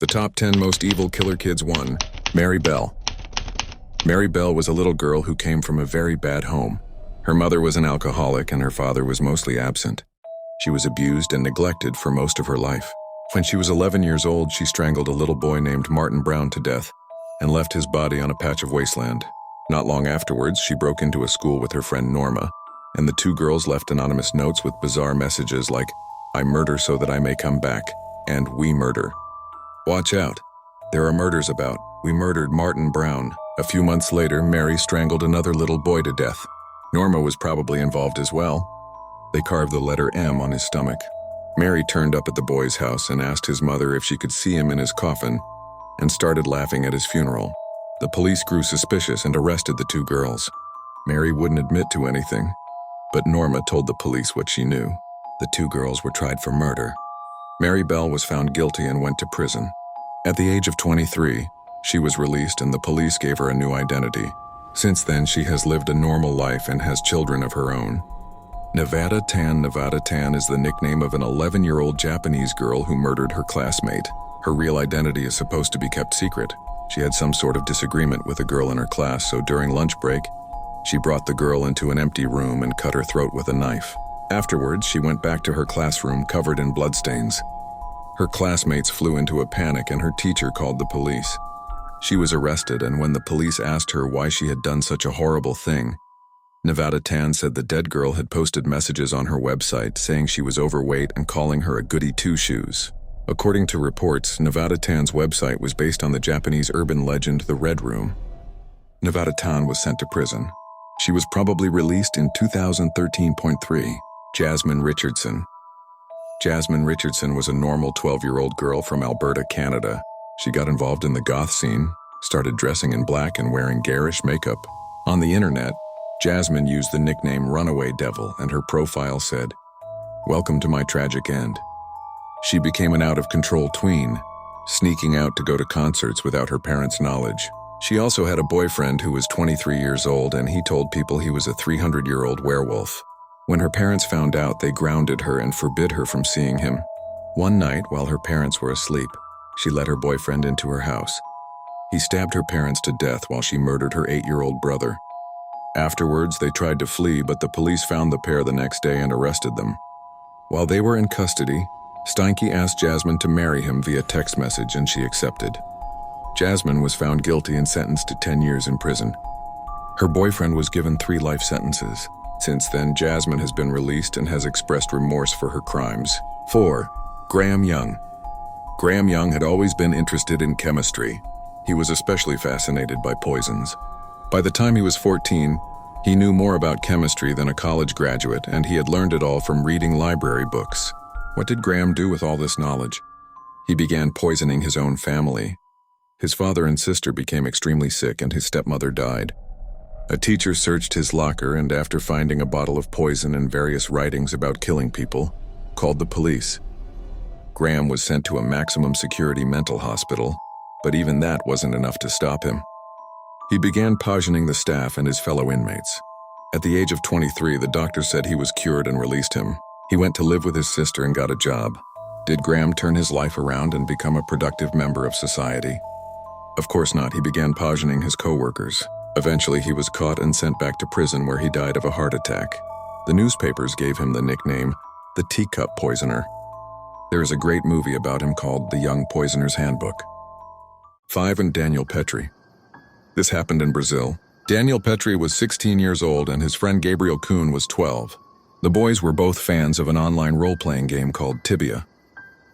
The top 10 most evil killer kids. 1. Mary Bell. Mary Bell was a little girl who came from a very bad home. Her mother was an alcoholic and her father was mostly absent. She was abused and neglected for most of her life. When she was 11 years old, she strangled a little boy named Martin Brown to death and left his body on a patch of wasteland. Not long afterwards, she broke into a school with her friend Norma, and the two girls left anonymous notes with bizarre messages like, "I murder so that I may come back," and "We murder. Watch out. There are murders about. We murdered Martin Brown." A few months later, Mary strangled another little boy to death. Norma was probably involved as well. They carved the letter M on his stomach. Mary turned up at the boy's house and asked his mother if she could see him in his coffin, and started laughing at his funeral. The police grew suspicious and arrested the two girls. Mary wouldn't admit to anything, but Norma told the police what she knew. The two girls were tried for murder. Mary Bell was found guilty and went to prison. At the age of 23, she was released and the police gave her a new identity. Since then, she has lived a normal life and has children of her own. Nevada Tan. Nevada Tan is the nickname of an 11-year-old Japanese girl who murdered her classmate. Her real identity is supposed to be kept secret. She had some sort of disagreement with a girl in her class, so during lunch break, she brought the girl into an empty room and cut her throat with a knife. Afterwards, she went back to her classroom covered in bloodstains. Her classmates flew into a panic and her teacher called the police. She was arrested, and when the police asked her why she had done such a horrible thing, Nevada Tan said the dead girl had posted messages on her website saying she was overweight and calling her a goody two-shoes. According to reports, Nevada Tan's website was based on the Japanese urban legend The Red Room. Nevada Tan was sent to prison. She was probably released in 2013.3. Jasmine Richardson. Jasmine Richardson was a normal 12-year-old girl from Alberta, Canada. She got involved in the goth scene, started dressing in black and wearing garish makeup. On the internet, Jasmine used the nickname Runaway Devil, and her profile said, "Welcome to my tragic end." She became an out-of-control tween, sneaking out to go to concerts without her parents' knowledge. She also had a boyfriend who was 23 years old, and he told people he was a 300-year-old werewolf. When her parents found out, they grounded her and forbid her from seeing him. One night, while her parents were asleep, she let her boyfriend into her house. He stabbed her parents to death while she murdered her 8-year-old brother. Afterwards, they tried to flee, but the police found the pair the next day and arrested them. While they were in custody, Steinke asked Jasmine to marry him via text message, and she accepted. Jasmine was found guilty and sentenced to 10 years in prison. Her boyfriend was given 3 life sentences. Since then, Jasmine has been released and has expressed remorse for her crimes. 4. Graham Young. Graham Young had always been interested in chemistry. He was especially fascinated by poisons. By the time he was 14, he knew more about chemistry than a college graduate, and he had learned it all from reading library books. What did Graham do with all this knowledge? He began poisoning his own family. His father and sister became extremely sick, and his stepmother died. A teacher searched his locker and, after finding a bottle of poison and various writings about killing people, called the police. Graham was sent to a maximum security mental hospital, but even that wasn't enough to stop him. He began poisoning the staff and his fellow inmates. At the age of 23, the doctor said he was cured and released him. He went to live with his sister and got a job. Did Graham turn his life around and become a productive member of society? Of course not. He began poisoning his co-workers. Eventually, he was caught and sent back to prison, where he died of a heart attack. The newspapers gave him the nickname, the Teacup Poisoner. There is a great movie about him called The Young Poisoner's Handbook. 5. And Daniel Petrie. This happened in Brazil. Daniel Petrie was 16 years old and his friend Gabriel Kuhn was 12. The boys were both fans of an online role-playing game called Tibia.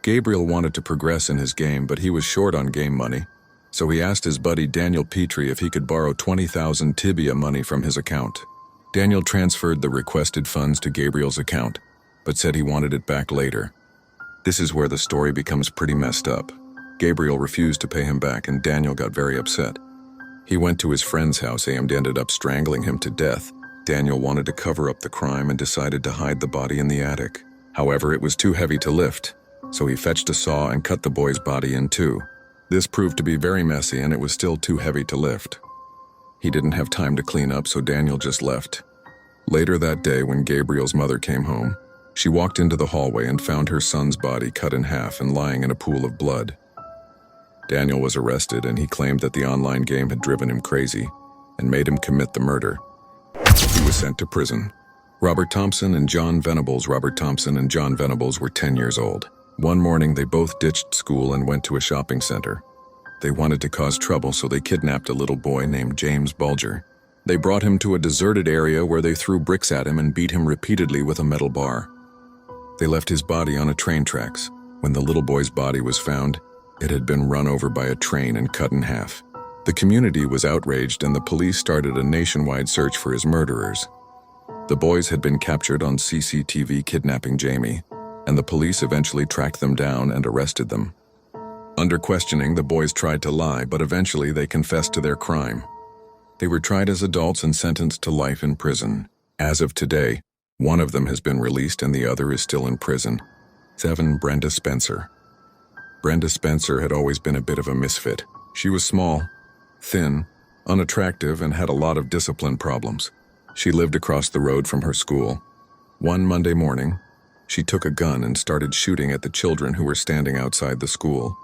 Gabriel wanted to progress in his game, but he was short on game money, so he asked his buddy Daniel Petrie if he could borrow 20,000 Tibia money from his account. Daniel transferred the requested funds to Gabriel's account, but said he wanted it back later. This is where the story becomes pretty messed up. Gabriel refused to pay him back, and Daniel got very upset. He went to his friend's house and ended up strangling him to death. Daniel wanted to cover up the crime and decided to hide the body in the attic. However, it was too heavy to lift, so he fetched a saw and cut the boy's body in 2. This proved to be very messy, and it was still too heavy to lift. He didn't have time to clean up, so Daniel just left. Later that day, when Gabriel's mother came home, she walked into the hallway and found her son's body cut in half and lying in a pool of blood. Daniel was arrested and he claimed that the online game had driven him crazy and made him commit the murder. He was sent to prison. Robert Thompson and John Venables were 10 years old. One morning, they both ditched school and went to a shopping center. They wanted to cause trouble, so they kidnapped a little boy named James Bulger. They brought him to a deserted area where they threw bricks at him and beat him repeatedly with a metal bar. They left his body on a train tracks. When the little boy's body was found, it had been run over by a train and cut in half. The community was outraged and the police started a nationwide search for his murderers. The boys had been captured on CCTV kidnapping Jamie, and the police eventually tracked them down and arrested them. Under questioning, the boys tried to lie, but eventually they confessed to their crime. They were tried as adults and sentenced to life in prison. As of today, one of them has been released and the other is still in prison. 7. Brenda Spencer. Brenda Spencer had always been a bit of a misfit. She was small, thin, unattractive, and had a lot of discipline problems. She lived across the road from her school. One Monday morning, she took a gun and started shooting at the children who were standing outside the school.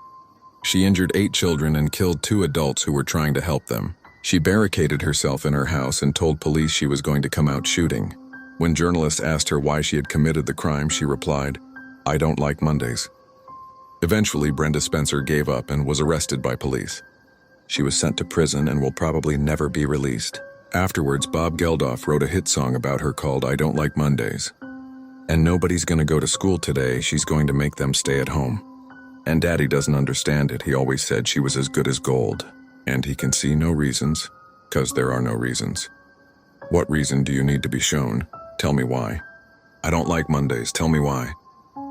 She injured 8 children and killed 2 adults who were trying to help them. She barricaded herself in her house and told police she was going to come out shooting. When journalists asked her why she had committed the crime, she replied, "I don't like Mondays." Eventually, Brenda Spencer gave up and was arrested by police. She was sent to prison and will probably never be released. Afterwards, Bob Geldof wrote a hit song about her called "I Don't Like Mondays." And nobody's gonna go to school today, she's going to make them stay at home. And Daddy doesn't understand it, he always said she was as good as gold. And he can see no reasons, 'cause there are no reasons. What reason do you need to be shown? Tell me why. I don't like Mondays, tell me why.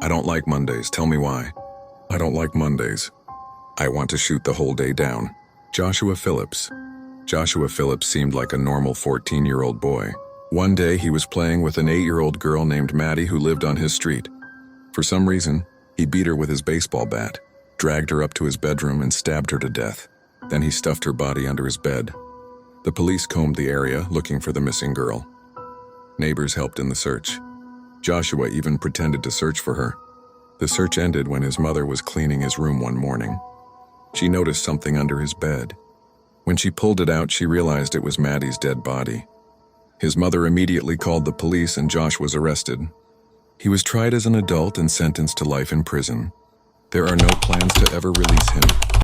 I don't like Mondays, tell me why. I don't like Mondays. I want to shoot the whole day down. Joshua Phillips. Joshua Phillips seemed like a normal 14-year-old boy. One day he was playing with an 8-year-old girl named Maddie who lived on his street. For some reason, he beat her with his baseball bat, dragged her up to his bedroom and stabbed her to death. Then he stuffed her body under his bed. The police combed the area looking for the missing girl. Neighbors helped in the search. Joshua even pretended to search for her. The search ended when his mother was cleaning his room one morning. She noticed something under his bed. When she pulled it out, she realized it was Maddie's dead body. His mother immediately called the police and Josh was arrested. He was tried as an adult and sentenced to life in prison. There are no plans to ever release him.